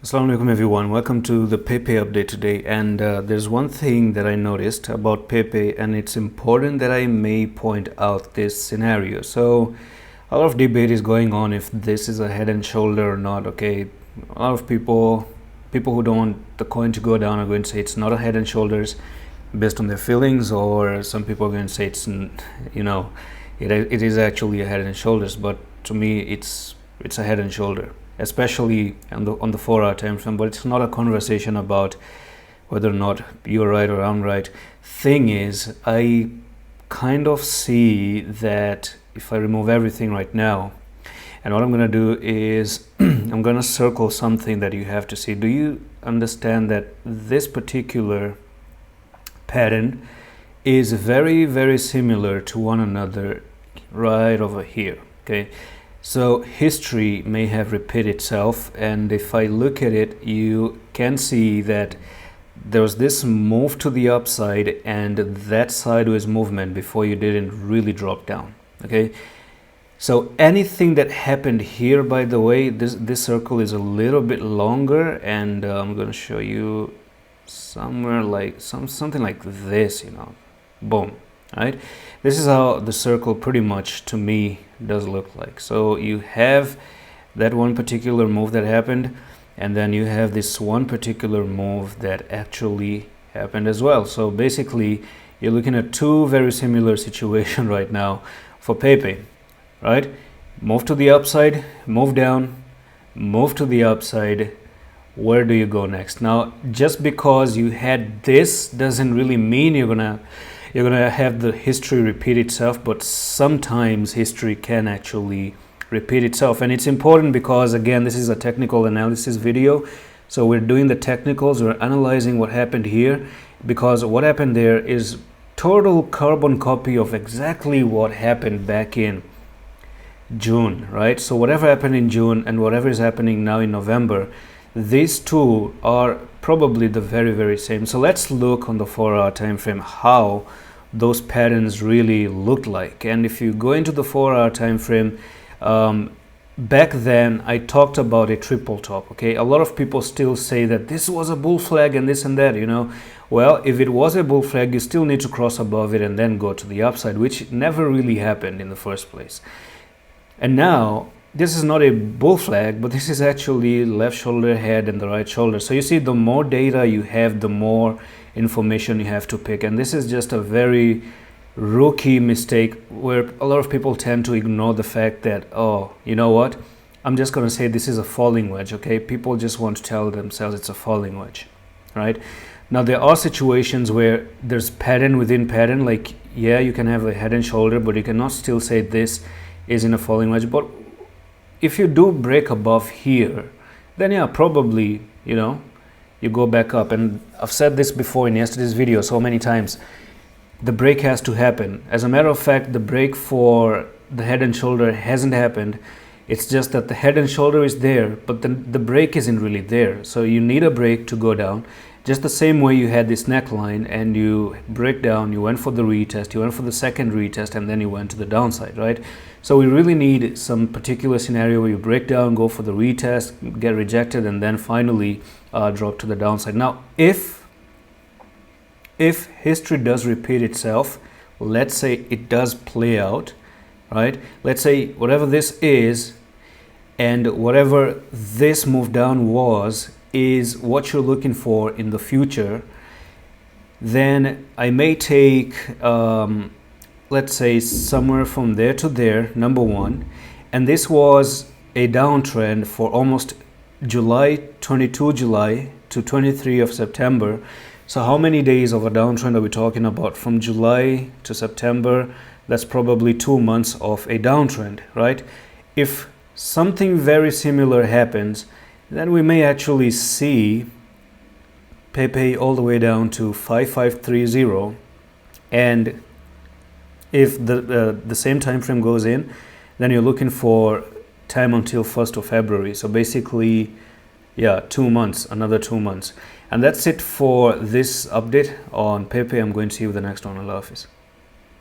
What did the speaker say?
Assalamu alaikum everyone, welcome to the Pepe update today. And there's one thing that I noticed about Pepe, and it's important that I may point out this scenario. So a lot of debate is going on if this is a head and shoulder or not. Okay, a lot of people who don't want the coin to go down are going to say it's not a head and shoulders based on their feelings, or some people are going to say it's, it is actually a head and shoulders. But to me, it's a head and shoulder, especially on the 4-hour time frame. But it's not a conversation about whether or not you're right or I'm right. Thing is, I kind of see that if I remove everything right now, and what I'm going to do is I'm going to circle something that you have to see. Do you understand that this particular pattern is very, very similar to one another right over here? Okay, so history may have repeated itself, and if I look at it, you can see that there was this move to the upside and that sideways movement before you didn't really drop down. Okay, so anything that happened here, by the way, this circle is a little bit longer, and I'm going to show you somewhere like something like this, boom. Right, this is how the circle pretty much to me does look like. So you have that one particular move that happened, and then you have this one particular move that actually happened as well. So basically you're looking at two very similar situations right now for Pepe, right? Move to the upside, move down, move to the upside. Where do you go next? Now, just because you had this doesn't really mean you're gonna have the history repeat itself, but sometimes history can actually repeat itself. And it's important because, again, this is a technical analysis video, so we're doing the technicals, we're analyzing what happened here, because what happened there is total carbon copy of exactly what happened back in June, right? So whatever happened in June and whatever is happening now in November, these two are probably the very, very same. So let's look on the 4-hour time frame how those patterns really look like. And if you go into the 4-hour time frame, back then I talked about a triple top. Okay, a lot of people still say that this was a bull flag and this and that, well, if it was a bull flag, you still need to cross above it and then go to the upside, which never really happened in the first place. And now this is not a bull flag, but this is actually left shoulder, head, and the right shoulder. So you see, the more data you have, the more information you have to pick. And this is just a very rookie mistake where a lot of people tend to ignore the fact that, oh, you know what? I'm just going to say this is a falling wedge, okay? People just want to tell themselves it's a falling wedge, right? Now, there are situations where there's pattern within pattern. Like, yeah, you can have a head and shoulder, but you cannot still say this is in a falling wedge. But if you do break above here, then yeah, probably, you go back up. And I've said this before in yesterday's video so many times, the break has to happen. As a matter of fact, the break for the head and shoulder hasn't happened. It's just that the head and shoulder is there, but then the break isn't really there. So you need a break to go down. Just the same way you had this neckline and you break down, you went for the retest, you went for the second retest, and then you went to the downside, right? So we really need some particular scenario where you break down, go for the retest, get rejected, and then finally drop to the downside. Now, if history does repeat itself, let's say it does play out, right? Let's say whatever this is and whatever this move down was is what you're looking for in the future, then I may take let's say somewhere from there to there, number one, and this was a downtrend for almost July to 23 of September. So how many days of a downtrend are we talking about? From July to September, that's probably 2 months of a downtrend, right? If something very similar happens, then we may actually see Pepe all the way down to 5530, and if the same time frame goes in, then you're looking for time until 1st of February. So basically, yeah, 2 months, another 2 months. And that's it for this update on Pepe. I'm going to see you in the next one. Allah Hafiz.